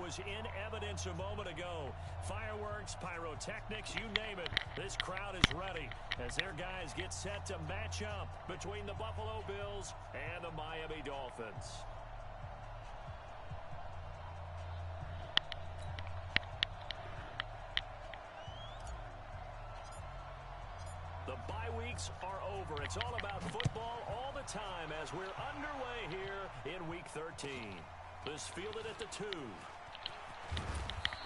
was in evidence a moment ago. Fireworks, pyrotechnics, you name it. This crowd is ready as their guys get set to match up between the Buffalo Bills and the Miami Dolphins. The bye weeks are over. It's all about football all the time as we're underway here in Week 13. This fielded at the 2.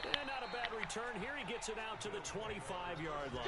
And not a bad return here. He gets it out to the 25-yard line.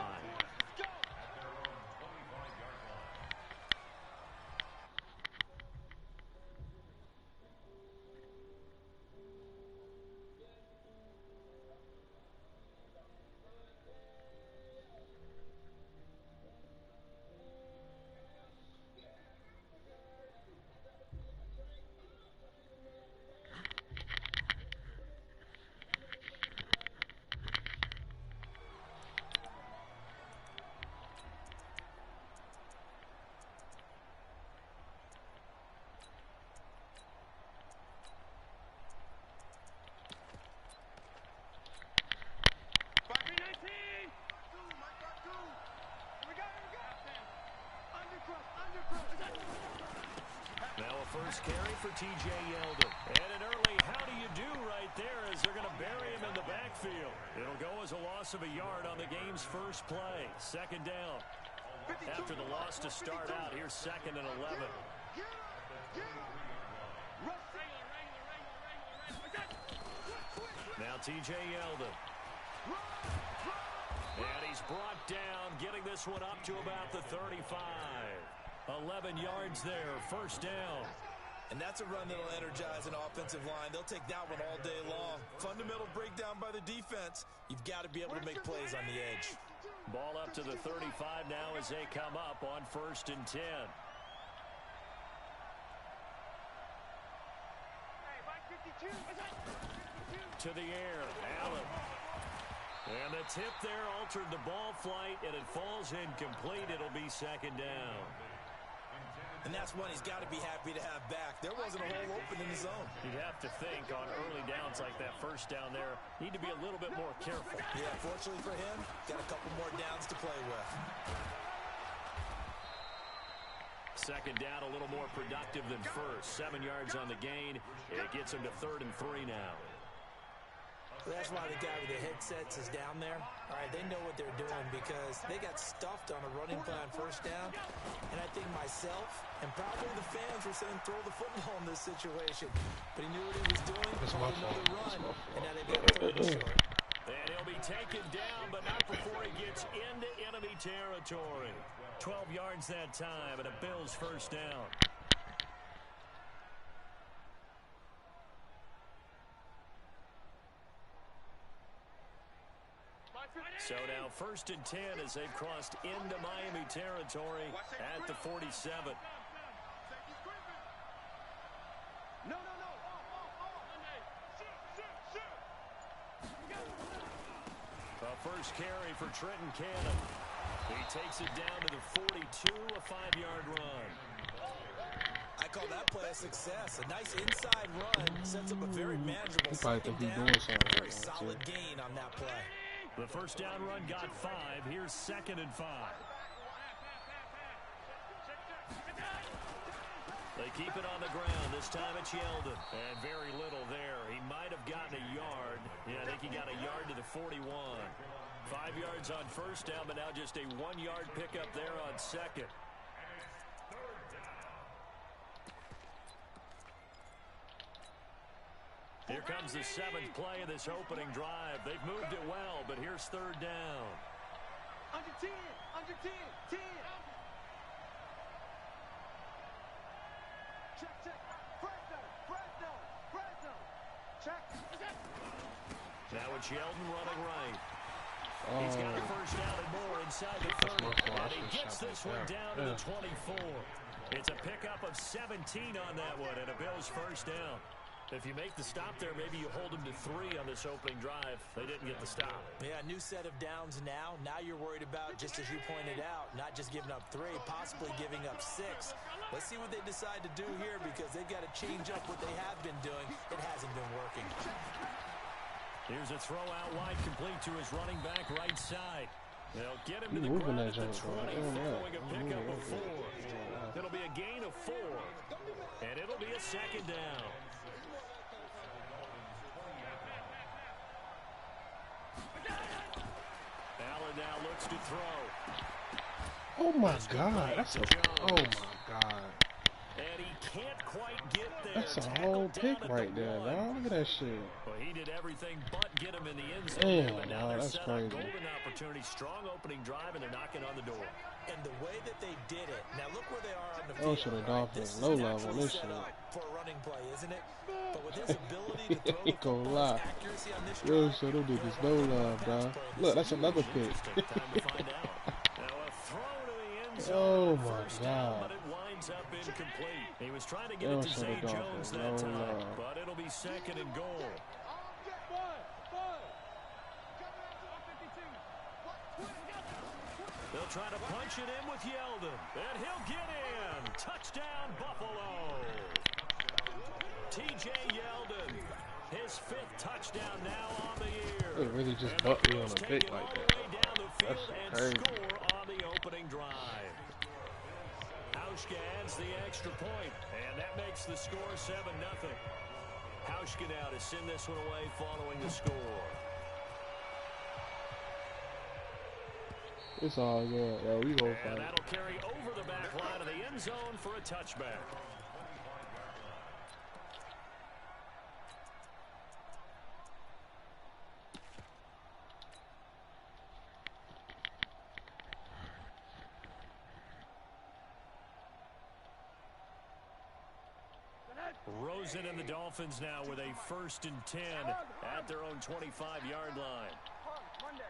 Now a first carry for T.J. Yeldon. And an early how do you do right there as they're going to bury him in the backfield. It'll go as a loss of a yard on the game's first play. Second down. After the loss to start out, here's 2nd and 11. Now T.J. Yeldon. And he's brought down, getting this one up to about the 35. 11 yards there, first down. And that's a run that'll energize an offensive line. They'll take that one all day long. Fundamental breakdown by the defense. You've got to be able to make plays on the edge. Ball up to the 35 now as they come up on 1st and 10. To the air, Allen. And the tip there altered the ball flight, and it falls incomplete. It'll be 2nd down. And that's one he's got to be happy to have back. There wasn't a hole open in the zone. You'd have to think on early downs like that first down there, need to be a little bit more careful. Yeah, fortunately for him, got a couple more downs to play with. 2nd down, a little more productive than first. 7 yards on the gain. It gets him to 3rd and 3 now. That's why the guy with the headsets is down there. All right, they know what they're doing because they got stuffed on a running play on 1st down. And I think myself and probably the fans were saying throw the football in this situation. But he knew what he was doing. Called another run. And now they've got 3rd and short. And he'll be taken down, but not before he gets into enemy territory. 12 yards that time, and a Bills first down. So now 1st and 10 as they've crossed into Miami territory at the 47. A first carry for Trenton Cannon. He takes it down to the 42, a 5-yard run. I call that play a success. A nice inside run sets up a very manageable second down. Very solid gain on that play. The first down run got 5. Here's 2nd and 5. They keep it on the ground. This time it's Yeldon. And very little there. He might have gotten a yard. Yeah, I think he got a yard to the 41. 5 yards on first down, but now just a 1-yard pickup there on 2nd. Here comes the 7th play of this opening drive. They've moved it well, but here's 3rd down. Under 10, 10. Check. Fresno. Check. Now it's Yeldon running right. He's got a first down and more inside the 30. And he gets this one down to the 24. It's a pickup of 17 on that one, and a Bills first down. If you make the stop there, maybe you hold them to 3 on this opening drive. They didn't get the stop. Yeah, new set of downs now. Now you're worried about, just as you pointed out, not just giving up 3, possibly giving up 6. Let's see what they decide to do here because they've got to change up what they have been doing. It hasn't been working. Here's a throw out wide, complete to his running back right side. They'll get him to the moving ground that at the jump, 20, bro. following a pickup of 4. It'll be a gain of 4, and it'll be a second down. Allen now looks to throw. Oh my God, that's a oh my God. And he can't quite get there. That's a whole pick right there, dog. Look at that shit. Well, he did everything but get him in the end zone. Damn, But now they're that's set crazy. up, golden opportunity, strong opening drive, and they're knocking on the door. And the way that they did it, now look where they are on the Oh, field. should have Right? Dolphins This low is level naturally this set shit. up for a running play, isn't it? But with his ability to throw the Ain't gonna football, lie. his accuracy on this Yo, drive, so them you're niggas gonna no want to love, pass bro. play this Look, that's another pick. Interesting. Time to find out. Now a throw to the end zone. Oh my First down, God. but it winds up incomplete. He was trying to get Yo, it to should Zay have Jones Dolphins that no time, love. but it'll be second and goal. They'll try to punch it in with Yeldon, and he'll get in. Touchdown, Buffalo. T.J. Yeldon, his 5th touchdown now on the year. They really just And bucked the me on Bills a take pick it like all that. the way down the field That's and crazy. score on the opening drive. Hauschka adds the extra point, and that makes the score 7-0. Hauschka now to send this one away following the score. It's all good. Yo, we gonna And fight. that'll carry over the back line of the end zone for a touchback. Rosen and the Dolphins now with a 1st and 10 at their own 25-yard line. Monday.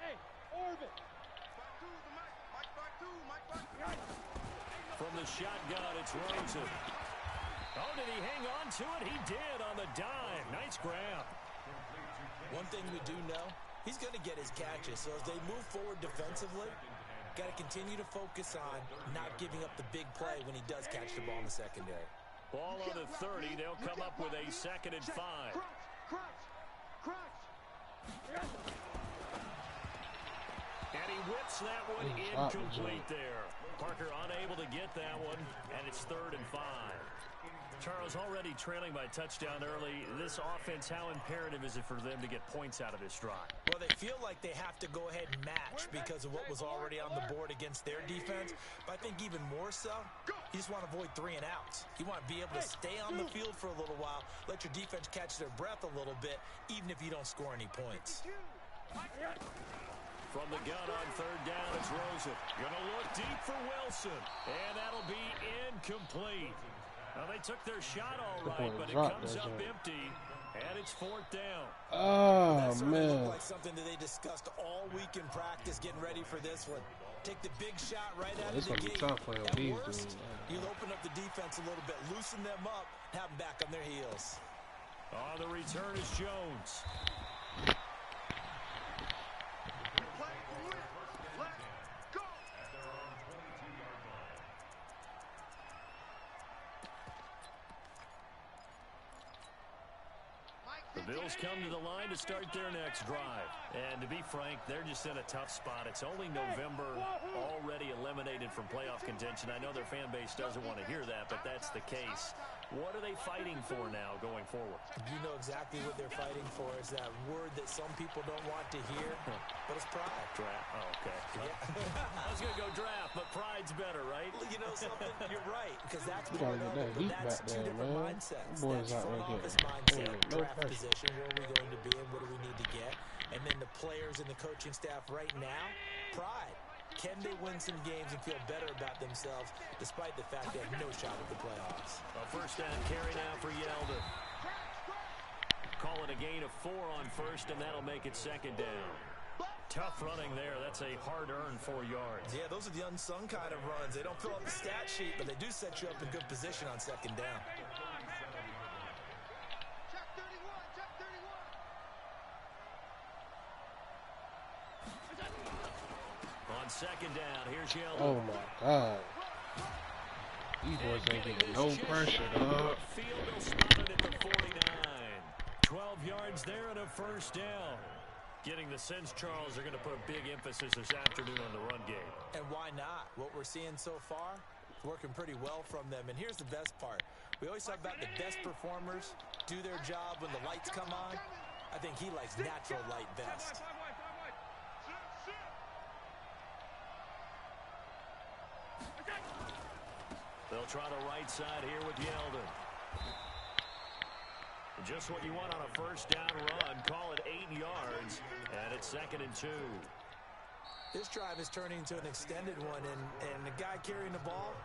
Hey, Orbit. From the shotgun, it's Rosen. Oh, did he hang on to it? He did on the dime. Nice grab. one thing we do know, he's going to get his catches. So as they move forward defensively, got to continue to focus on not giving up the big play when he does catch the ball in the secondary. Ball on the 30. They'll come up with a 2nd and 5. And he whips that one incomplete there. Parker unable to get that one, and it's 3rd and 5. Charles, already trailing by touchdown early. This offense, how imperative is it for them to get points out of this drive? Well, they feel like they have to go ahead and match because of what was already on the board against their defense. But I think even more so, you just want to avoid 3 and outs. You want to be able to stay on the field for a little while, let your defense catch their breath a little bit, even if you don't score any points. From the gun on 3rd down, it's Rosen. Gonna look deep for Wilson, and that'll be incomplete. Now, they took their shot all right, but it comes up empty, and it's 4th down. Oh, that certainly man. looked like something that they discussed all week in practice, getting ready for this one. Take the big shot right out of This the gonna be gate. tough playing with At these worst, dudes. you'll open up the defense a little bit, loosen them up, have them back on their heels. On the return is Jones. The Bills come to the line to start their next drive. And to be frank, they're just in a tough spot. It's only November, already eliminated from playoff contention. I know their fan base doesn't want to hear that, but that's the case. What are they fighting for now going forward? You know exactly what they're fighting for. Is that word that some people don't want to hear, but it's pride. Draft. Oh, okay. I was going to go draft, but pride's better, right? Well, you know something? You're right, because that's We part gotta of get it, that but heat that's back 2 there, different man. mindsets. Them boys That's out front there office getting mindset, no draft pressure. position, where are we going to be and what do we need to get? And then the players and the coaching staff right now, pride. Can they win some games and feel better about themselves despite the fact they have no shot at the playoffs? A 1st down carry now for Yeldon. Call it a gain of 4 on 1st, and that'll make it 2nd down. Tough running there. That's a hard-earned 4 yards. Yeah, those are the unsung kind of runs. They don't fill up the stat sheet, but they do set you up in good position on 2nd down. On 2nd down, here's Yeldon. Oh my God. These boys ain't getting no pressure, dog. Field will spot it at the 49. yards there and a first down. Getting the sense, Charles, they're going to put a big emphasis this afternoon on the run game. And why not? What we're seeing so far, working pretty well from them. And here's the best part. We always talk about the best performers do their job when the lights come on. I think he likes natural light best. They'll try the right side here with Yeldon. Just what you want on a first down run. Call it 8 yards, and it's 2nd and 2. This drive is turning into an extended one, and the guy carrying the ball,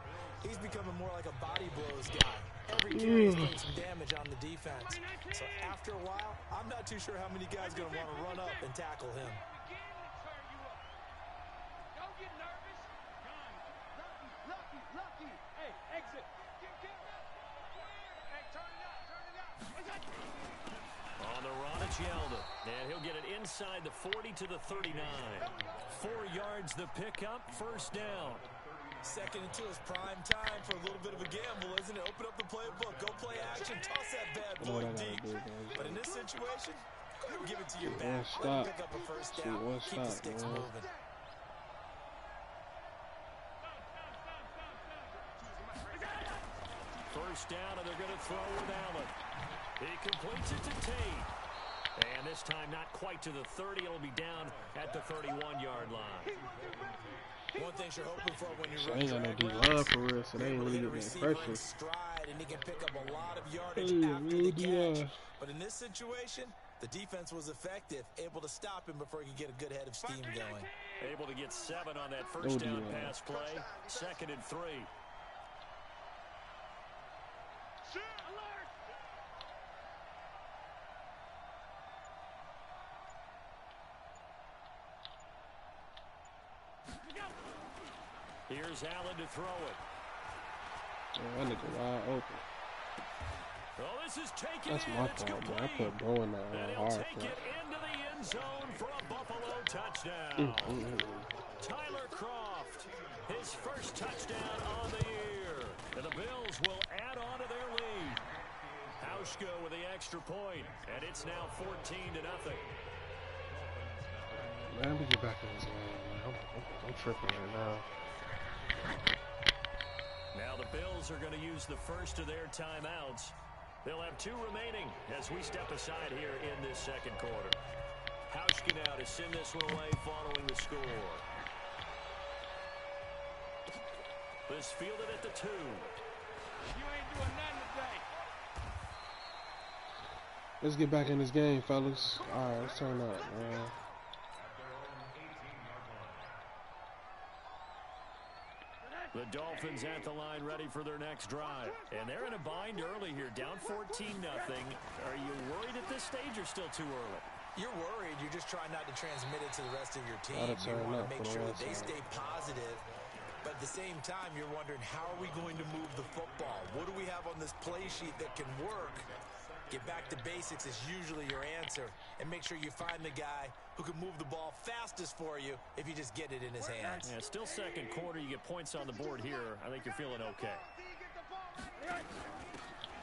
he's becoming more like a body blows guy. Every carry is doing some damage on the defense. So after a while, I'm not too sure how many guys are going to want to run up and tackle him. Don't get nervous. Lucky. Hey, exit. Hey, turn it up. On the run, it's Yeldon. And he'll get it inside the 40 to the 39. 4 yards the pickup, first down. 2nd and 2 is prime time for a little bit of a gamble, isn't it? Open up the playbook, go play action, toss that bad boy deep. But in this situation, go ahead and give it to your back. Let him pick up a first down. Keep the sticks moving. First down, and they're going to throw with Allen. He completes it to Tate. And this time not quite to the 30. It'll be down at the 31-yard line. One thing you're hoping for when you So run ain't got no drag routes, D-line for real, so they ain't really getting pressure. Stride, and he can pick up a lot of yardage after the catch. But in this situation, the defense was effective, able to stop him before he could get a good head of steam going. Able to get 7 on that first down pass play. 2nd and 3. Here's Allen to throw it. That nigga wide open. Oh, this is taken. That's my fault, man. I put Bo in that and he'll hard take play. it into the end zone for a Buffalo touchdown. Tyler Croft, his first touchdown on the year. And the Bills will add on to their lead. Hauschka with the extra point, and it's now 14-0. Man, let me get back in this game, man. I'm tripping right now. Now the Bills are going to use the first of their timeouts. They'll have 2 remaining as we step aside here in this second quarter. Hauschka now to send this one away following the score. This fielded at the 2. You ain't doing nothing today. Let's get back in this game, fellas. All right, let's turn up, man. The Dolphins at the line ready for their next drive. And they're in a bind early here, down 14-0. Are you worried at this stage or still too early? You're worried. You're just trying not to transmit it to the rest of your team. You want to make sure that they stay positive. But at the same time, you're wondering, how are we going to move the football? What do we have on this play sheet that can work? Get back to basics is usually your answer. And make sure you find the guy who can move the ball fastest for you if you just get it in his hands. Yeah, still second quarter. You get points on the board here. I think you're feeling okay.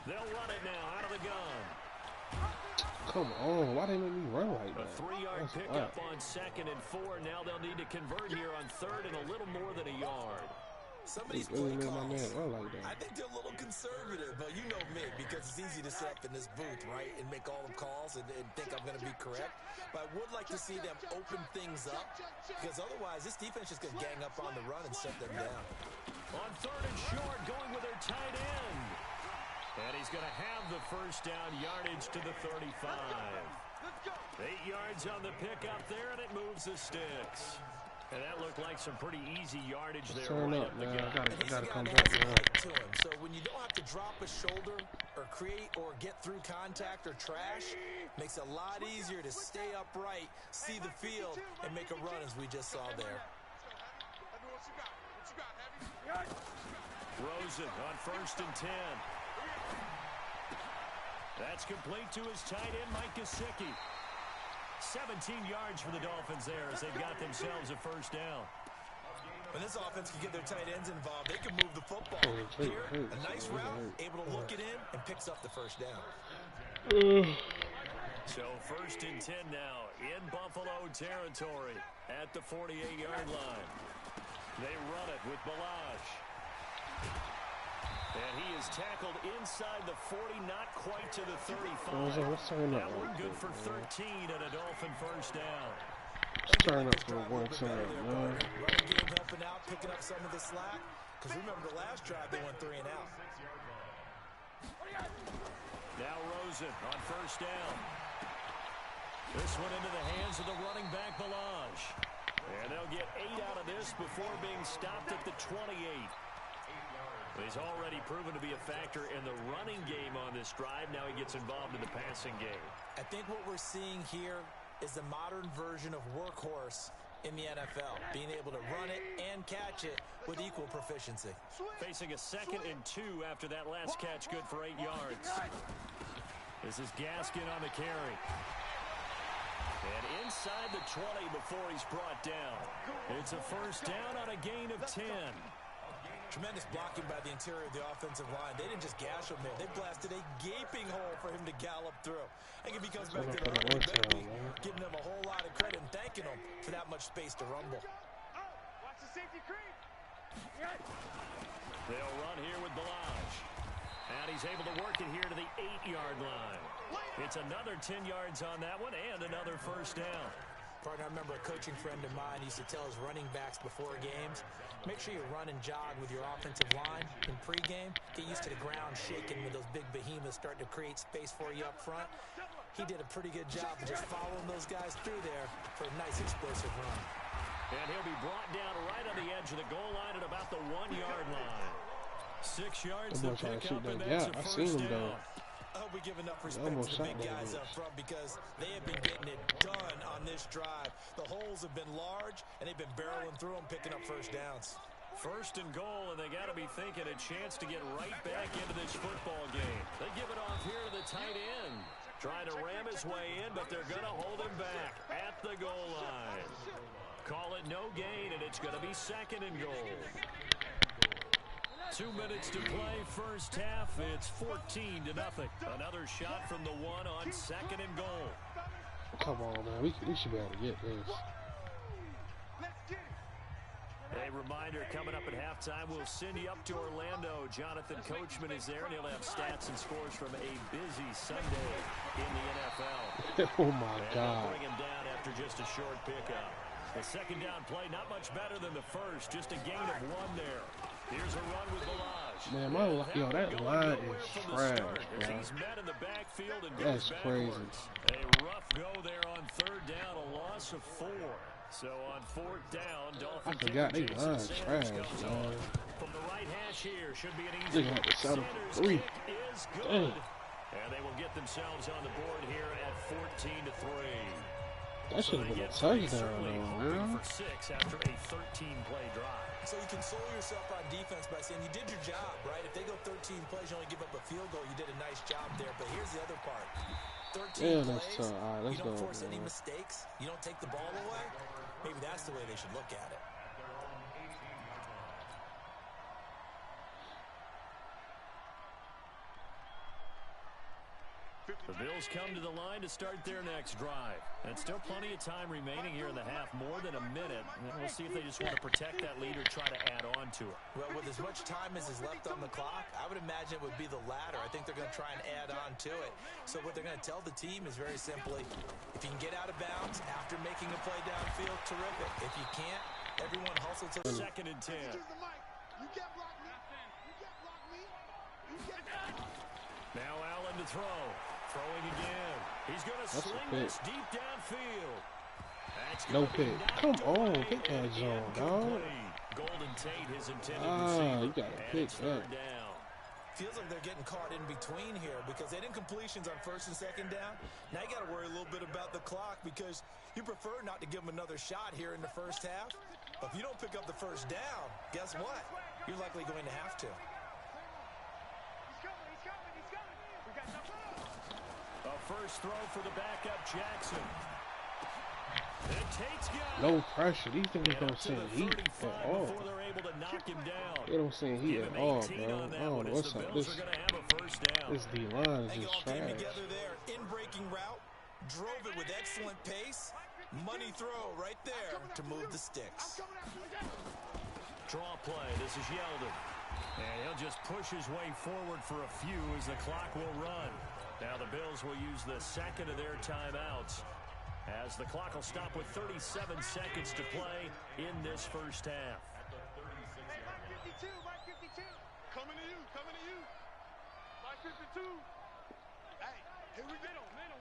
They'll run it now out of the gun. Come on, why didn't me run like that? A 3-yard pickup on 2nd and 4. Now they'll need to convert here on 3rd and a little more than a yard. Some of these play calls, I think they're a little conservative, but you know me, because it's easy to sit up in this booth, right, and make all the calls and think I'm going to be correct. But I would like to see them open things up, because otherwise this defense is going to gang up on the run and shut them down. On 3rd and short, going with their tight end. And he's going to have the first down, yardage to the 35. 8 yards on the pickup there, and it moves the sticks. And that looked like some pretty easy yardage there. Turn right up, the man. gut. I gotta come back, man. To him. So when you don't have to drop a shoulder or create or get through contact or trash, makes it a lot easier to stay upright, see the field, and make a run as we just saw there. Rosen on 1st and 10. That's complete to his tight end, Mike Gesicki. 17 yards for the Dolphins there as they've got themselves a first down. When this offense can get their tight ends involved, they can move the football. Here, a nice route, able to look it in, and picks up the first down. So 1st and 10 now in Buffalo territory at the 48-yard line. They run it with Balaj. And he is tackled inside the 40, not quite to the 35. That one good for 13 and a Dolphin first down. Let's turn up for one time, man. Running game helping out, picking up some of the slack. Because remember the last drive, they went 3 and out. Now Rosen on first down. This one into the hands of the running back, Balaj. And they'll get 8 out of this before being stopped at the 28. He's already proven to be a factor in the running game on this drive. Now he gets involved in the passing game. I think what we're seeing here is the modern version of workhorse in the NFL, being able to run it and catch it with equal proficiency. Facing a 2nd and 2 after that last catch, good for 8 yards. This is Gaskin on the carry. And inside the 20 before he's brought down. It's a first down on a gain of 10. Tremendous blocking by the interior of the offensive line. They didn't just gash him there. They blasted a gaping hole for him to gallop through. I think if he comes back to the run, we better be giving him a whole lot of credit and thanking him for that much space to rumble. Watch the safety creep. They'll run here with Balaj. And he's able to work it here to the 8-yard line. It's another 10 yards on that one and another first down. Partner, I remember a coaching friend of mine used to tell his running backs before games, make sure you run and jog with your offensive line in pregame. Get used to the ground shaking with those big behemoths starting to create space for you up front. He did a pretty good job of just following those guys through there for a nice explosive run. And he'll be brought down right on the edge of the goal line at about the 1-yard line. 6 yards to pick up, and that's a first down. I hope we give enough respect to the big guys up front because they have been getting it done on this drive. The holes have been large, and they've been barreling through them, picking up first downs. 1st and goal, and they got to be thinking a chance to get right back into this football game. They give it off here to the tight end. Trying to ram his way in, but they're going to hold him back at the goal line. Call it no gain, and it's going to be 2nd and goal. 2 minutes to play, first half. It's 14-0. Another shot from the 1 on 2nd and goal. Come on, man. We should be able to get this. A reminder, coming up at halftime, we'll send you up to Orlando. Jonathan Coachman is there, and he'll have stats and scores from a busy Sunday in the NFL. Oh, my God. Bring him down after just a short pickup. The 2nd down play, not much better than the first. Just a gain of 1 there. Here's a run with Balaj. Man, that line is trash, bro. He's met in the backfield and that's crazy. A rough go there on 3rd down, a loss of 4. So on 4th down, Dolphin I forgot they line trash, man. From the right hash here, should be an easy one. Sanders' kick is good. And they will get themselves on the board here at 14-3. That should have been a touchdown, man. For 6 after a 13-play drive. So you console yourself on defense by saying you did your job, right? If they go 13 plays, you only give up a field goal. You did a nice job there. But here's the other part. 13 plays, you don't force any mistakes. You don't take the ball away. Maybe that's the way they should look at it. The Bills come to the line to start their next drive. And still plenty of time remaining here in the half, more than a minute. And we'll see if they just want to protect that lead or try to add on to it. Well, with as much time as is left on the clock, I would imagine it would be the latter. I think they're going to try and add on to it. So what they're going to tell the team is very simply, if you can get out of bounds after making a play downfield, terrific. If you can't, everyone hustle to 2nd and 10. Now Allen to throw. Throwing again. He's going to sling this deep downfield. That's no pick. Come on, get that zone, dog. Golden Tate, his intended receiver. You got to pick that. Feels like they're getting caught in between here because they didn't completions on 1st and 2nd down. Now you got to worry a little bit about the clock because you prefer not to give them another shot here in the first half. But if you don't pick up the first down, guess what? You're likely going to have to. A first throw for the backup Jackson. And Tate's got no pressure. These things don't send heat at all. Before they're able to knock him down. They don't send heat at all, bro. I don't know what's up. This D line is just trash. Together there in breaking route. Drove it with excellent pace. Money throw right there to move the sticks. Draw play. This is Yeldon. And he'll just push his way forward for a few as the clock will run. Now the Bills will use the second of their timeouts as the clock will stop with 37 seconds to play in this first half. Hey, Mike 52, Mike 52. Coming to you, coming to you. Mike 52. Hey, here we go. Middle.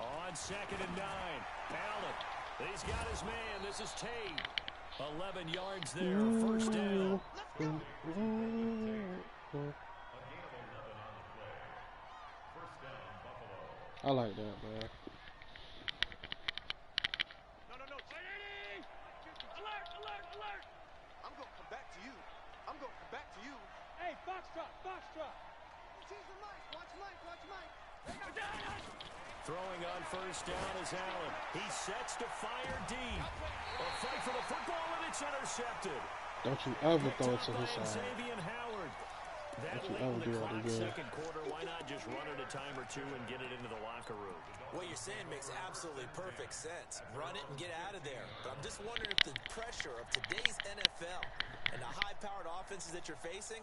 On 2nd and 9. Allen. He's got his man. This is Tate. 11 yards there. First down. I like that, man. No. Alert. I'm going to come back to you. Hey, Foxtrot. Choose the mic. Watch Mike. Throwing on first down is Allen. He sets to fire deep. A fight for the football, and it's intercepted. Don't you ever throw it to his side. Xavier Howard. That Don't you late in ever the do clock, that again. second quarter, why not just run it a time or two and get it into the locker room? What you're saying makes absolutely perfect sense. Run it and get out of there. But I'm just wondering if the pressure of today's NFL and the high-powered offenses that you're facing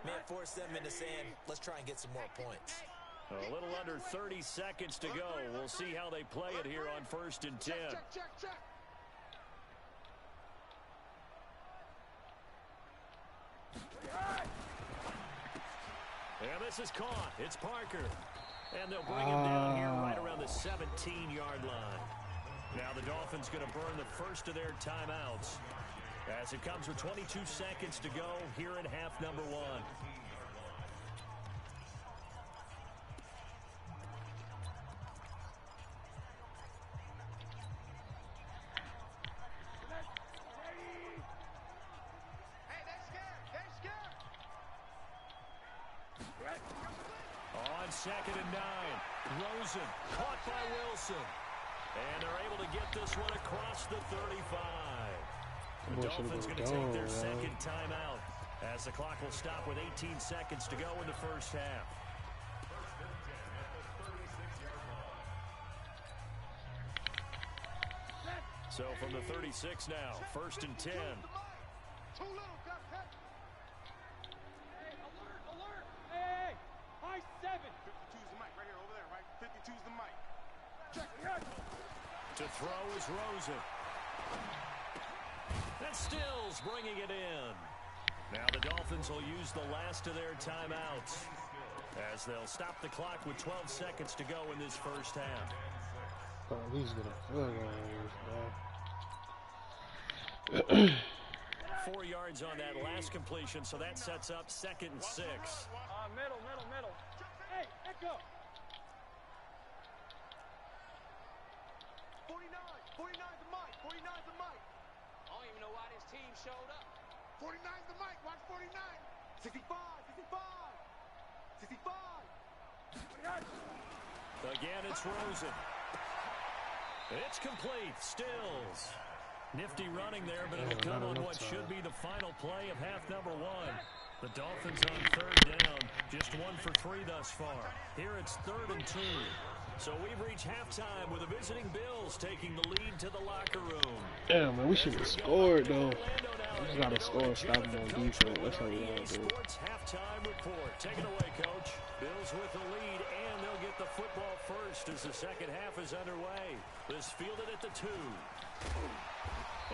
may force them into saying, let's try and get some more points. A little under 30 seconds to go. We'll see how they play it here on 1st and 10. Check. And this is caught. It's Parker. And they'll bring him down here right around the 17-yard line. Now the Dolphins going to burn the first of their timeouts as it comes with 22 seconds to go here in half number 1. On 2nd and 9, Rosen caught by Wilson. And they're able to get this one across the 35. The Dolphins going to take their second timeout as the clock will stop with 18 seconds to go in the first half. So from the 36 now, 1st and 10. Too little, cut. Alert. Hey. High 7. 52's the mic right here, over there, right? 52's the mic. Check. To throw is Rosen. That's Stills bringing it in. Now the Dolphins will use the last of their timeouts as they'll stop the clock with 12 seconds to go in this first half. Oh, he's going to fill man. 4 yards on that last completion, so that sets up 2nd and 6. Middle. Hey, echo. 49's the mic. 49's the mic. I don't even know why this team showed up. 49's the mic. Watch 49. 65. Again, it's Rosen. It's complete. Stills. Nifty running there, but it'll come on what should be the final play of half number 1. The Dolphins on 3rd down, just 1 for 3 thus far. Here it's 3rd and 2. So we've reached halftime with the visiting Bills taking the lead to the locker room. Damn, man, we should have scored, though. We just got to score, stop them on defense. That's how we got to do it. Sports halftime report. Take it away, Coach. Bills with the lead, and they'll get the football first as the second half is underway. This fielded at the 2.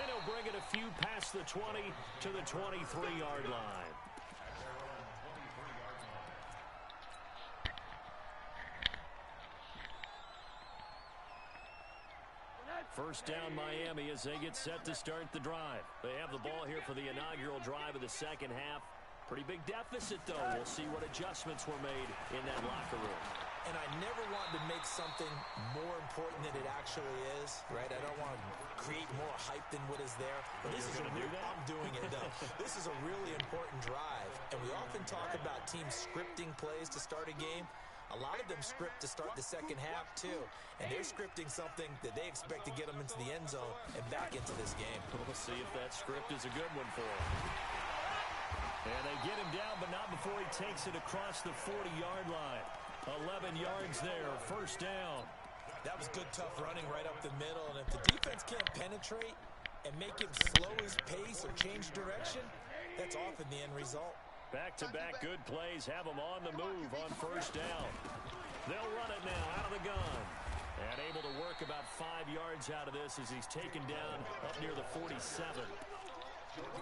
And he'll bring it a few past the 20 to the 23-yard line. First down Miami as they get set to start the drive. They have the ball here for the inaugural drive of the second half. Pretty big deficit, though. We'll see what adjustments were made in that locker room. And I never want to make something more important than it actually is, right? I don't want to create more hype than what is there. But this is a real, I'm doing it, though. This is a really important drive. And we often talk about teams scripting plays to start a game. A lot of them script to start the second half, too. And they're scripting something that they expect to get them into the end zone and back into this game. We'll see if that script is a good one for them. And they get him down, but not before he takes it across the 40-yard line. 11 yards there, first down. That was good, tough running right up the middle. And if the defense can't penetrate and make him slow his pace or change direction, that's often the end result. Back-to-back good plays have them on the move on first down. They'll run it now out of the gun. And able to work about 5 yards out of this as he's taken down up near the 47.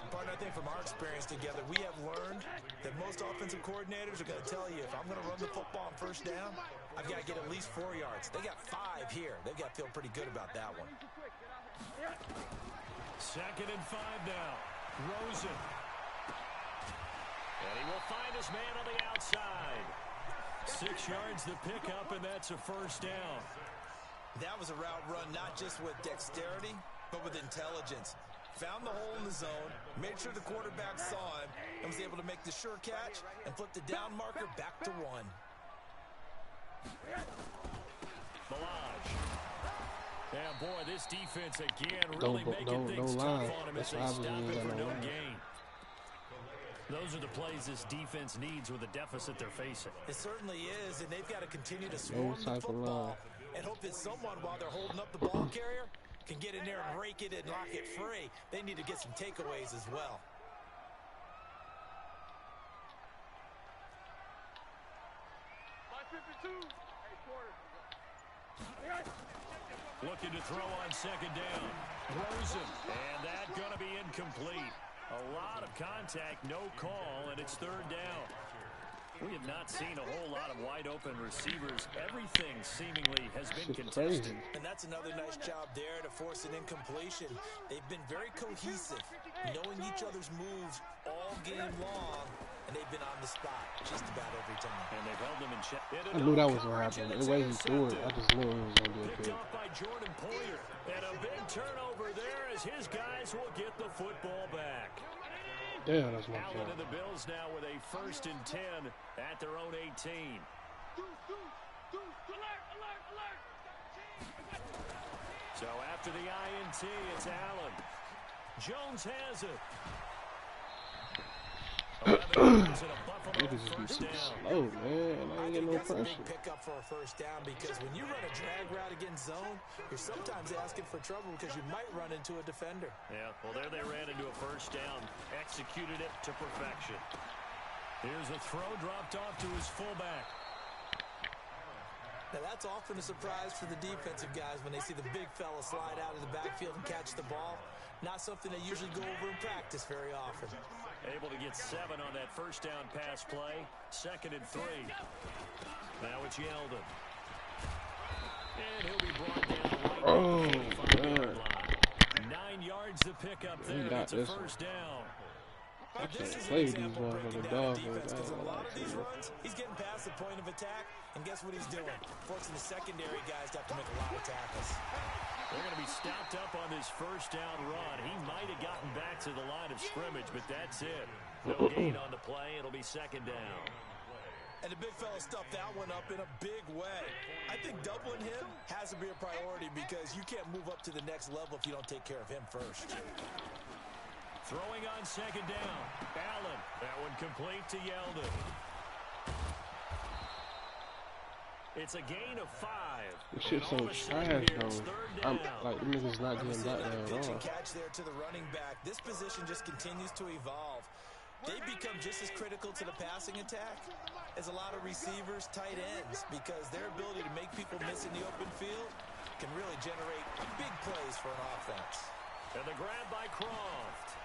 Partner, I think from our experience together, we have learned that most offensive coordinators are going to tell you, if I'm going to run the football on first down, I've got to get at least 4 yards. They got 5 here. They've got to feel pretty good about that one. 2nd and 5 now. Rosen. And he will find his man on the outside. 6 yards to pick up, and that's a first down. That was a route run not just with dexterity, but with intelligence. Found the hole in the zone, made sure the quarterback saw him, and was able to make the sure catch and flip the down marker back to 1. Malage. Yeah, boy, this defense again really making things tough on him as they stop him for no gain. Those are the plays this defense needs with the deficit they're facing. It certainly is, and they've got to continue to swarm the football and hope that someone, while they're holding up the ball carrier, can get in there and rake it and lock it free. They need to get some takeaways as well. Looking to throw on 2nd down. Rosen. And that going to be incomplete. A lot of contact, no call, and it's 3rd down. We have not seen a whole lot of wide-open receivers. Everything seemingly has been contested. And that's another nice job there to force an incompletion. They've been very cohesive, knowing each other's moves all game long, and they've been on the spot just about every time. And they've held them in check. I knew that was going to happen. The way he threw it, I just knew it was going to be a picked pick. off by Jordan Poyer. And a big turnover there as his guys will get the football back. Damn, that's my Allen fault. and the Bills now with a 1st and 10 at their own 18. So after the INT, it's Allen. Jones has it. Niggas just be super slow, man. I ain't getting no that's a pressure. big pickup for a first down because when you run a drag route against zone, you're sometimes asking for trouble because you might run into a defender. Yeah, well, there they ran into a first down. Executed it to perfection. Here's a throw dropped off to his fullback. Now, that's often a surprise for the defensive guys when they see the big fella slide out of the backfield and catch the ball. Not something they usually go over in practice very often. Able to get 7 on that first down pass play. 2nd and 3. Now it's Yeldon. And he'll be brought down right at the 25-yard line. 9 yards to pick up there. It's a first down. I can't play with these motherfucking dogs. Because a lot of these runs, he's getting past the point of attack, and guess what he's doing? Forcing the secondary guys to have to make a lot of tackles. They're going to be stopped up on this first down run. He might have gotten back to the line of scrimmage, but that's it. No gain on the play. It'll be 2nd down. And the big fella stuffed that one up in a big way. I think doubling him has to be a priority because you can't move up to the next level if you don't take care of him first. Throwing on 2nd down. Allen. That one complete to Yeldon. It's a gain of 5. This shit's so trash, though. I'm like, them niggas not getting back there at Pitch all. and catch there to the running back. This position just continues to evolve. They become just as critical to the passing attack as a lot of receivers, tight ends, because their ability to make people miss in the open field can really generate big plays for an offense. And the grab by Croft.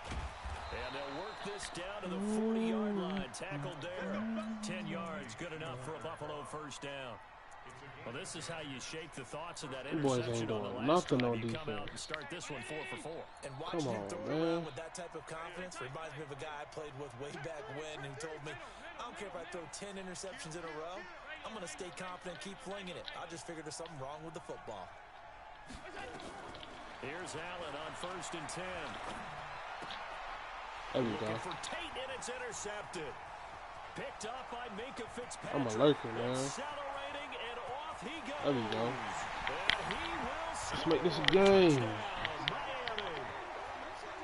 And they'll work this down to the 40-yard line. Tackled there. 10 yards, good enough for a Buffalo first down. Well, this is how you shake the thoughts of that interception on the last time you come out and start this one 4 for 4. And watching him throw it around with that type of confidence reminds me of a guy I played with way back when who told me, I don't care if I throw 10 interceptions in a row. I'm going to stay confident and keep flinging it. I just figured there's something wrong with the football. Here's Allen on 1st and 10. There we go. Looking for Tate, and it's intercepted. Picked up by Minka Fitzpatrick. I'm alerting, man. Accelerating, and off he goes. There we go. And he will Let's make this a game. Miami.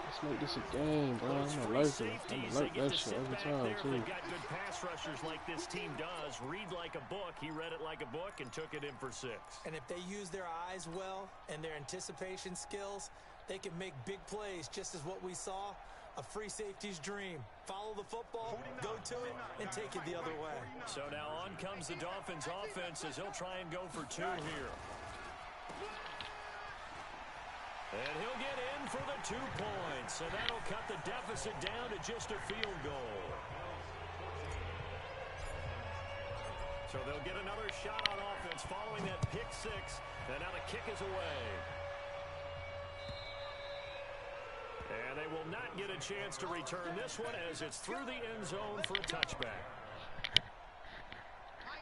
Let's Let's make this a game, bro. I'm alert that shit every time, too. They've got good pass rushers like this team does. Read like a book. He read it like a book and took it in for 6. And if they use their eyes well and their anticipation skills, they can make big plays, just as what we saw. A free safety's dream. Follow the football, go to it, and take it the other way. So now on comes the Dolphins offense as he'll try and go for 2 here. And he'll get in for the 2 points. And that'll cut the deficit down to just a field goal. So they'll get another shot on offense following that pick 6. And now the kick is away. And they will not get a chance to return this one as it's through the end zone for a touchback.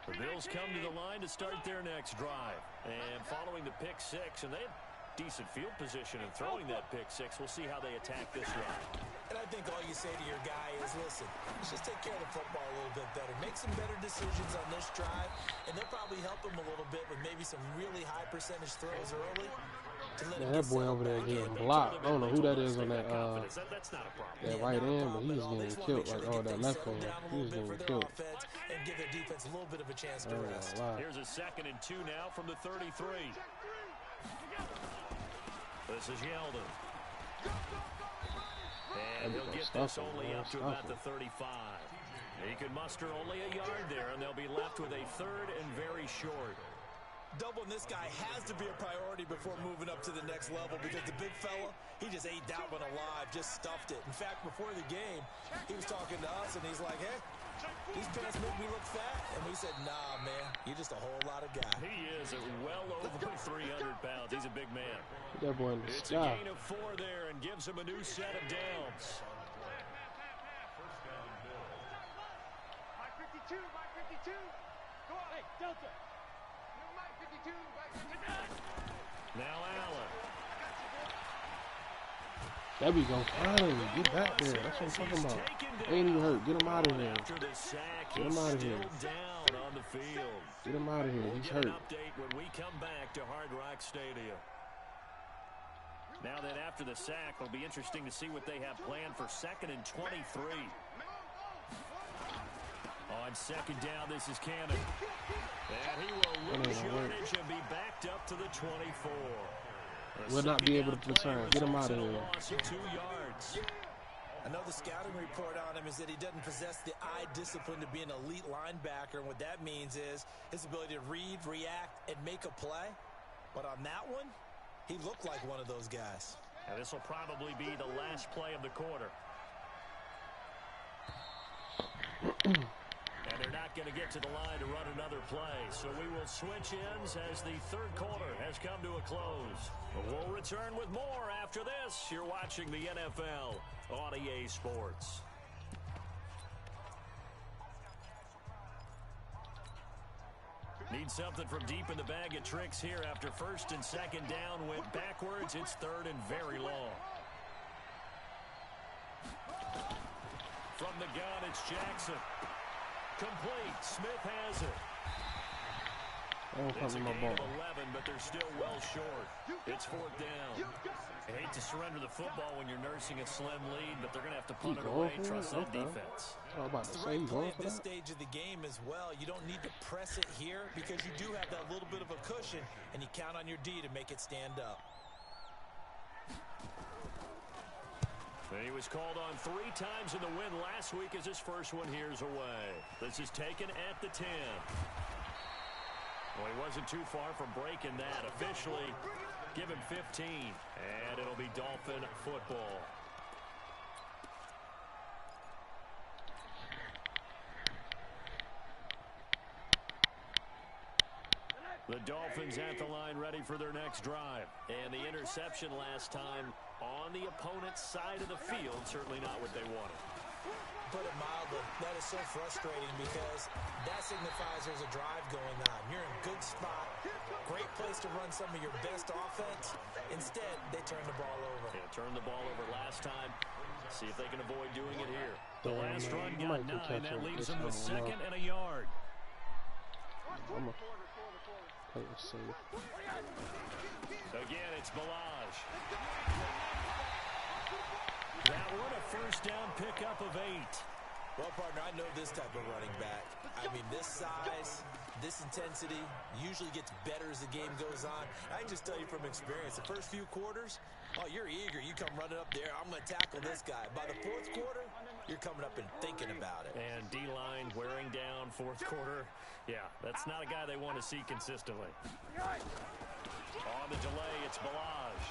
The Bills come to the line to start their next drive. And following the pick 6, and they have decent field position in throwing that pick 6. We'll see how they attack this drive. And I think all you say to your guy is, listen, let's just take care of the football a little bit better. Make some better decisions on this drive, and they'll probably help him a little bit with maybe some really high percentage throws early. Man, that boy over there getting blocked. I don't know who that is on that right end, but he's getting killed. Like, oh, that left end, he's getting killed. And give their defense a little bit of a chance to rest. Here's a 2nd and 2 now from the 33. This is Yeldon. And he'll get this only up to about the 35. He could muster only a yard there, and they'll be left with a 3rd and very short. Doubling this guy has to be a priority before moving up to the next level because the big fella, he just ate that one alive, just stuffed it. In fact, before the game, he was talking to us, and he's like, hey, these pants make me look fat. And we said, nah, man, you're just a whole lot of guy. He is well over 300 pounds. He's a big man. That boy in the it's sky. A gain of 4 there and gives him a new set of downs. Mike 52, Mike 52. Go on. Hey, Delta. Mike 52, Mike 52. Now Allen. There we go. Finally, get back there. That's what I'm talking about. Ain't even hurt. Get him out of here. Get him out of here. Get him out of here. He's hurt. Update when we come back to Hard Rock Stadium. Now that after the sack, it'll be interesting to see what they have planned for 2nd and 23. On 2nd down, this is Cannon. And he will lose yardage and be backed up to the 24. Will not be able to return. Get him out of here. 2 yards. I know the scouting report on him is that he doesn't possess the eye discipline to be an elite linebacker. And what that means is his ability to read, react, and make a play. But on that one, he looked like one of those guys. And this will probably be the last play of the quarter. And they're not going to get to the line to run another play. So we will switch ends as the 3rd quarter has come to a close. We'll return with more after this. You're watching the NFL on EA Sports. Need something from deep in the bag of tricks here after 1st and 2nd down went backwards. It's 3rd and very long. From the gun, it's Jackson. Complete. Smith has it. It's a gain of 11, but they're still well short. It's 4th down. I hate to surrender the football when you're nursing a slim lead, but they're going to have to punt it away and trust that defense. It's the right play at this stage of the game as well. You don't need to press it here because you do have that little bit of a cushion, and you count on your D to make it stand up. And he was called on 3 times in the win last week as his first one here's away. This is taken at the 10. Well, he wasn't too far from breaking that. Officially, give him 15. And it'll be Dolphin football. The Dolphins at the line ready for their next drive. And the interception last time on the opponent's side of the field, certainly not what they wanted. Put it mildly, that is so frustrating because that signifies there's a drive going on. You're in a good spot, great place to run some of your best offense. Instead, they turn the ball over. Yeah, turned the ball over last time. See if they can avoid doing it here. The last run got 9. That leaves them with 2nd and a yard. I'm going to play it safe. Again, it's Balaj. That one a first down pickup of 8. Well, partner, I know this type of running back. I mean, this size, this intensity usually gets better as the game goes on. I can just tell you from experience, the first few quarters, oh, you're eager. You come running up there, I'm going to tackle this guy. By the fourth quarter, you're coming up and thinking about it. And D-line wearing down fourth quarter. Yeah, that's not a guy they want to see consistently. On the delay, it's Balaj.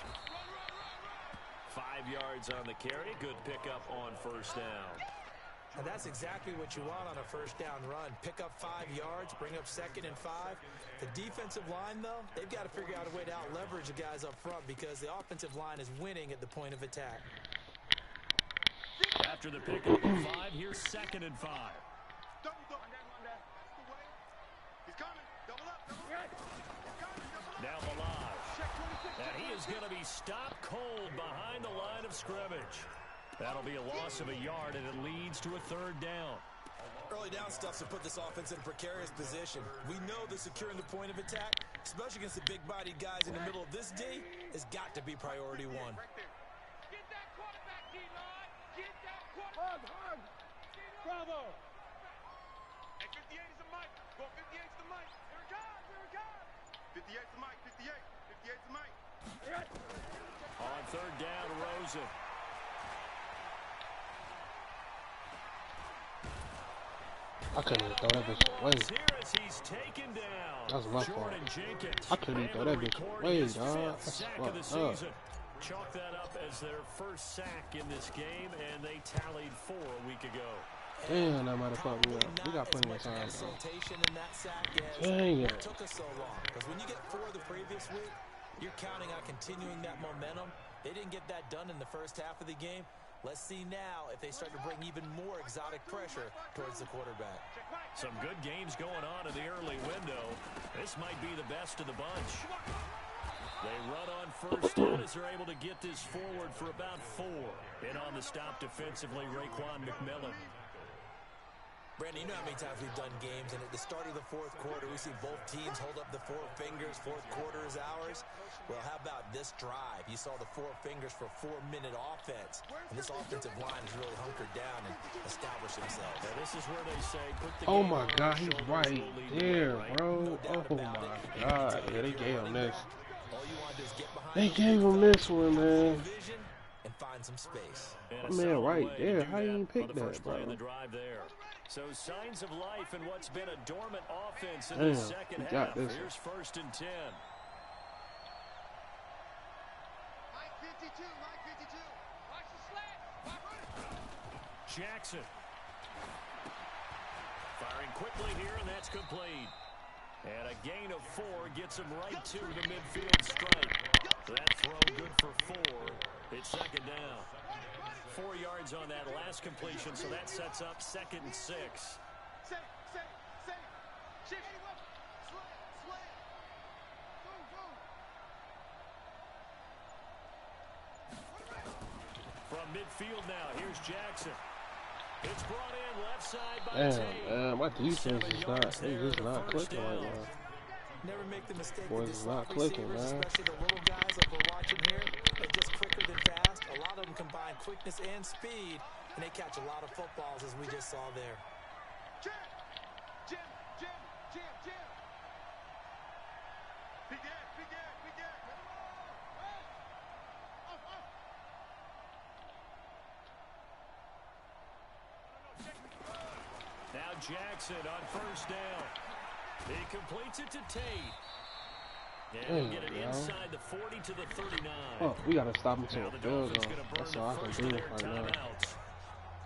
5 yards on the carry. Good pickup on first down. And that's exactly what you want on a first down run. Pick up 5 yards, bring up 2nd and 5. The defensive line, though, they've got to figure out a way to out-leverage the guys up front because the offensive line is winning at the point of attack. After the pickup of 5, here's 2nd and 5. Double. That's the way. He's coming. Double up. Now Balaj. And he is going to be stopped cold behind the line of scrimmage. That'll be a loss of a yard, and it leads to a 3rd down. Early down stuff's to put this offense in a precarious position. We know that securing the point of attack, especially against the big-bodied guys in the middle of this D, has got to be priority 1. Get that quarterback, D-line. Get that quarterback. Bravo. Hey, 58 is the mic. Go 58 is the mic. Here it comes. 58 is the mic. 58 is the mic. On 3rd down, Rosen. I couldn't even throw that bitch away. He's taken down. That was my fault. I couldn't even throw that bitch away, dog. That's fucked up. Chalk that up as their first sack in this game, and they tallied 4 a week ago. Damn, that might have fucked me up. We got plenty of time, bro. Dang it. It took us so long. Because when you get 4 the previous week, you're counting on continuing that momentum. They didn't get that done in the first half of the game. Let's see now if they start to bring even more exotic pressure towards the quarterback. Some good games going on in the early window. This might be the best of the bunch. They run on first down as they're able to get this forward for about 4. And on the stop defensively, Raekwon McMillan. Brandon, you know how many times we've done games, and at the start of the fourth quarter, we see both teams hold up the 4 fingers. Fourth quarter is ours. Well, how about this drive? You saw the 4 fingers for 4-minute offense, and this offensive line has really hunkered down and established themselves. Now, this is where they say, put the Oh my God, he's right there, bro. Oh my God, yeah, they gave him this. They gave him this one, man. And find some space. My man, right there. How you even pick that, bro? So signs of life in what's been a dormant offense in the second half. Here's 1st and 10. Mike 52. Watch the slant. Jackson. Firing quickly here, and that's complete. And a gain of 4 gets him right to the midfield stripe. That throw good for 4. It's 2nd down. 4 yards on that last completion, so that sets up 2nd and 6. Say. Shift. Slant. Go. From midfield now, here's Jackson. It's brought in left side by Tate. My defense is not clicking right now. Never make the mistake Boys, with it's these not slot clicking, receivers, man. especially the little guys like we're watching here. They're just quicker than fast. A lot of them combine quickness and speed, and they catch a lot of footballs, as we just saw there. Jim. Big Ed. Now Jackson on first down. He completes it to Tate. And he'll get it inside the 40 to the 39. Oh, we got to stop him to Now a the field Dolphins goal. going to burn That's the all I first can of do their right now. timeouts.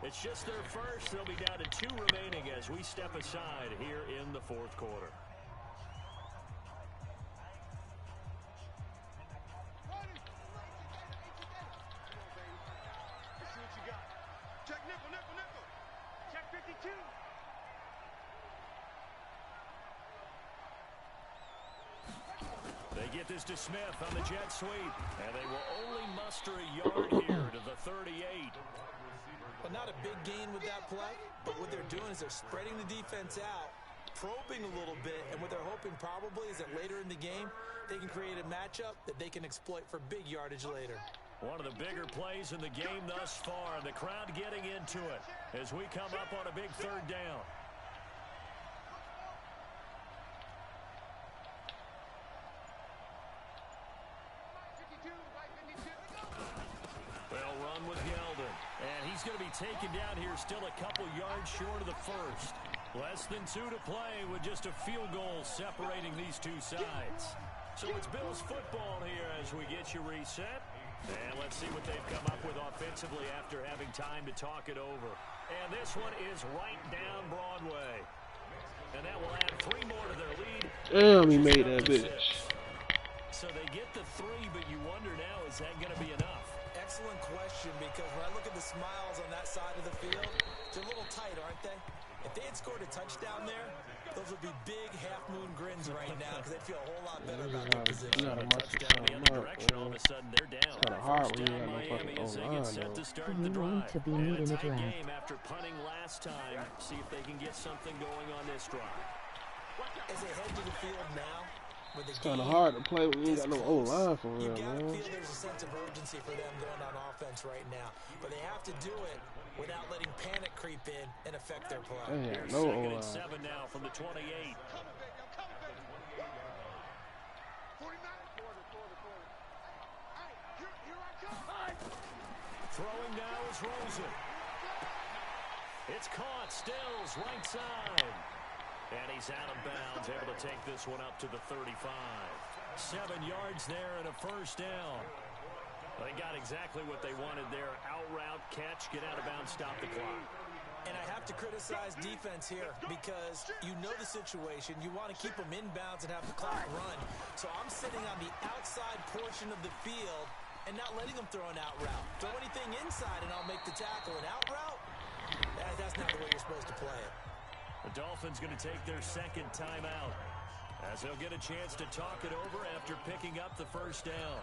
It's just their first. They'll be down to 2 remaining as we step aside here in the fourth quarter. Check nickel. Check 52. They get this to Smith on the jet sweep, and they will only muster a yard here to the 38. Well, not a big gain with that play, but what they're doing is they're spreading the defense out, probing a little bit, and what they're hoping probably is that later in the game, they can create a matchup that they can exploit for big yardage later. One of the bigger plays in the game thus far. The crowd getting into it as we come up on a big third down. Well run with Yeldon. And he's going to be taken down here still a couple yards short of the first. Less than 2 to play with just a field goal separating these two sides. So it's Bills football here as we get you reset. And let's see what they've come up with offensively after having time to talk it over. And this one is right down Broadway. And that will add 3 more to their lead. Damn, he made that bitch. So they get the 3, but you wonder now, is that going to be enough? Excellent question, because when I look at the smiles on that side of the field, they're a little tight, aren't they? If they had scored a touchdown there, those would be big half-moon grins right now because they'd feel a whole lot better about their position. A touchdown the other direction, all of a sudden they're down. It's kind of hard when you got no Miami fucking as they get set to start the going drive. to be And in a the tight draft. game after punting last time. See if they can get something going on this drive. As they head to the field now, with the It's kind of hard to play when you ain't got no O-line for real, you gotta man. feel there's a sense of urgency for them going on offense right now. But they have to do it without letting panic creep in and affect their play. Damn, Here's no second and O-line. 7 now from the 28. Throwing now is Rosen. It's caught. Stills right side. And he's out of bounds, able to take this one up to the 35. 7 yards there and a first down. They got exactly what they wanted there. Out route, catch, get out of bounds, stop the clock. And I have to criticize defense here because you know the situation. You want to keep them inbounds and have the clock run. So I'm sitting on the outside portion of the field and not letting them throw an out route. Throw anything inside and I'll make the tackle. An out route? That's not the way you're supposed to play it. The Dolphins going to take their second timeout as they'll get a chance to talk it over after picking up the first down.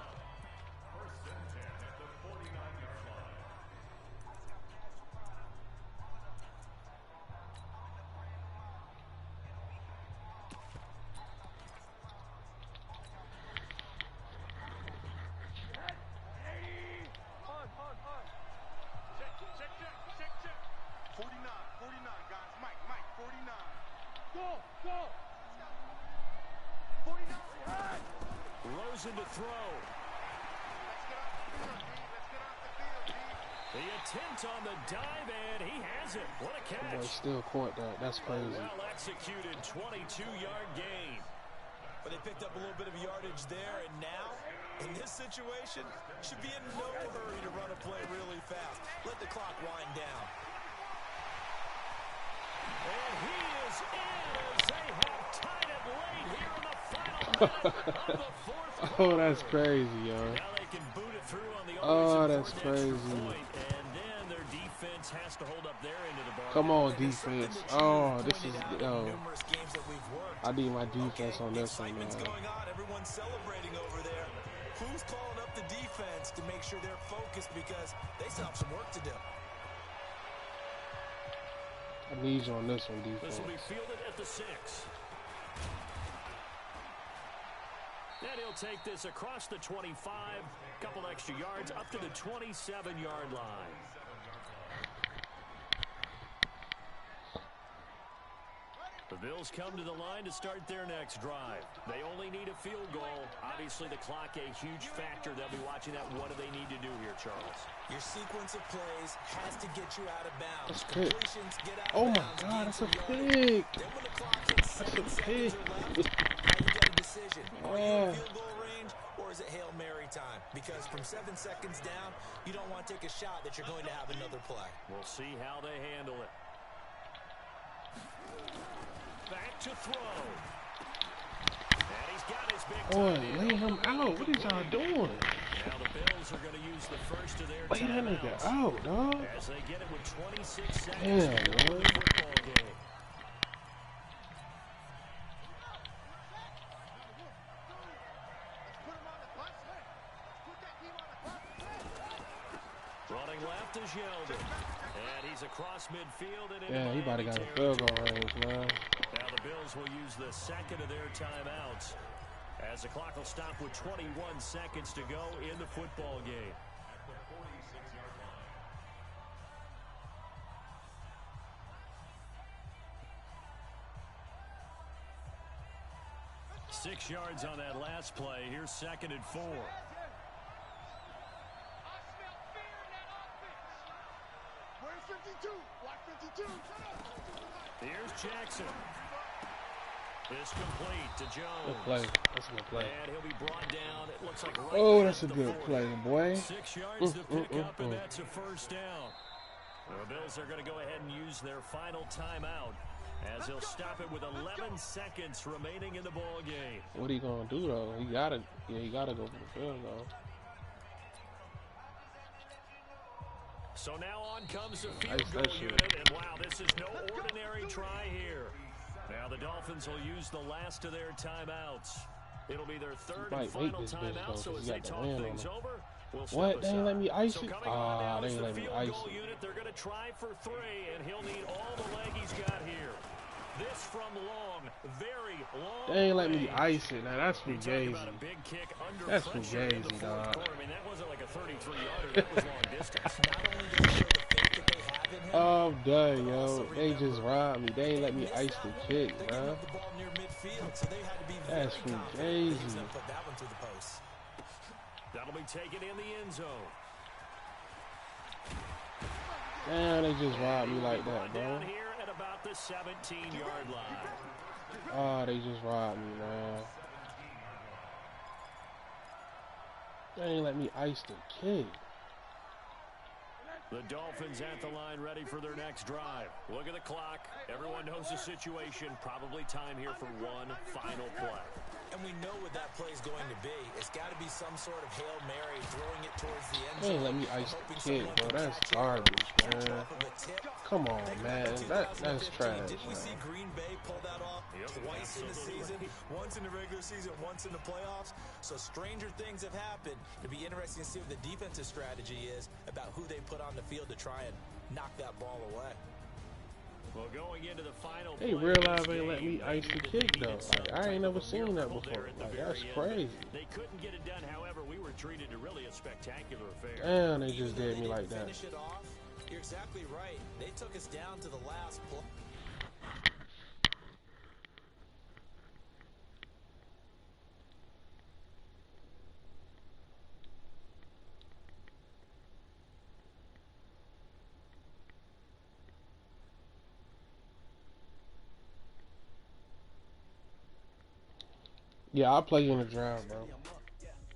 Rosen to throw. The attempt on the dive, and he has it. What a catch. Boy, still caught that. That's crazy. Well executed, 22-yard gain. But they picked up a little bit of yardage there, and now, in this situation, should be in no hurry to run a play really fast. Let the clock wind down. And he is in as they have tied it late here in the final minute of the fourth quarter. Oh, that's crazy, yo. Now they can boot it through on the Oh, others that's and force an extra crazy. point, and then their defense has to hold up their end of the ball. Come on, And there's something defense. that you Oh, have this is, pointed out in yo. numerous games that we've worked. I need my defense on this one, Excitement's man. going on. Everyone's celebrating over there. Who's calling up the defense to make sure they're focused because they still have some work to do? I need you on this one, This defense. will be fielded at the 6. Then he'll take this across the 25, couple extra yards, up to the 27-yard line. The Bills come to the line to start their next drive. They only need a field goal. Obviously, the clock a huge factor. They'll be watching that. What do they need to do here, Charles? Your sequence of plays has to get you out of bounds. That's a pick. Completions, get out of Oh, my bounds, God, gain that's a some yardage. pick. Then when the clock hits 7 That's a seconds pick. or left, now you got a decision. Are you in Oh. field goal range or is it Hail Mary time? Because from 7 seconds down, you don't want to take a shot that you're going to have another play. We'll see how they handle it. Back to throw. And he's got his big Boy, time in. lay him out. What is y'all doing? Now the Bills are going to use the first of their Lay that nigga timeouts out, dog. as they get it with 26 seconds Damn, to go in man. the football game. Running left is Yeldon. And he's across midfield and into Yeah, he about to Miami got a field goal territory. range, man. Now the Bills will use the second of their timeouts as the clock will stop with 21 seconds to go in the football game. 6 yards on that last play. Here's 2nd and 4. Where's 52? Watch 52. Here's Jackson. It's complete to Jones. Good play. That's a good play. And he'll be brought down. It looks like right Oh, that's a at the good 40. play, boy. 6 yards to pick up, and that's a first down. The Bills are going to go ahead and use their final timeout as he'll stop it with 11 seconds remaining in the ball game. What are you gonna do though? He gotta go for the field goal. So now on comes the Nice, field goal that shit. unit, and wow, this is no ordinary try here. Now the Dolphins will use the last of their timeouts. It'll be their third and Might final make this bitch, timeout, though, so 'cause as he they got the talk land on things him. over, we'll step What? They ain't aside. let me ice So it? coming on now They is ain't the let me field ice goal it. unit. They're going to try for 3, and he'll need all the leg he's got here. This from long, very long. They ain't let me range. ice it. Now that's You talk fugazi. about a big kick under That's pressure in the fugazi, fourth dog. quarter. I mean, that wasn't like a 33-yarder. That was long distance. Not only does it show the faith that they have in him, Oh, done, but yo. also They remember, just robbed me. They ain't let me missed ice that the one. kick, They're giving bro. up the ball near midfield, so they had to be That's very confident that he was fugazi. going to put that one through the post. That'll be taken in the end zone. Damn, they just robbed me like Brought that, bro. down here at about the 17-yard line. Oh, they just robbed me, man. They ain't let me ice the kick. The Dolphins at the line ready for their next drive. Look at the clock. Everyone knows the situation. Probably time here for one final play. And we know what that play is going to be. It's got to be some sort of Hail Mary, throwing it towards the end They zone. ain't let me ice hoping the kick, someone bro. can That's catch it, garbage, catch it man. off of a tip. Come on, Think man. about That's 2015. trash, Didn't we see man. Green Bay pull that off twice in the season? Once in the regular season, once in the playoffs. So stranger things have happened. It'd be interesting to see what the defensive strategy is about who they put on the field to try and knock that ball away. Well, going into the final They play realize of this they let me game, ice the needed to kick, be though. in some Like, I type ain't of never a seen that miracle there before. at the Like, very that's end, crazy. but they couldn't get it done. However, we were treated to really a spectacular affair. Damn, they Even just though did they me like didn't that. finish it off, you're exactly right. They took us down to the last play. Yeah, I'll play you in the draft, bro.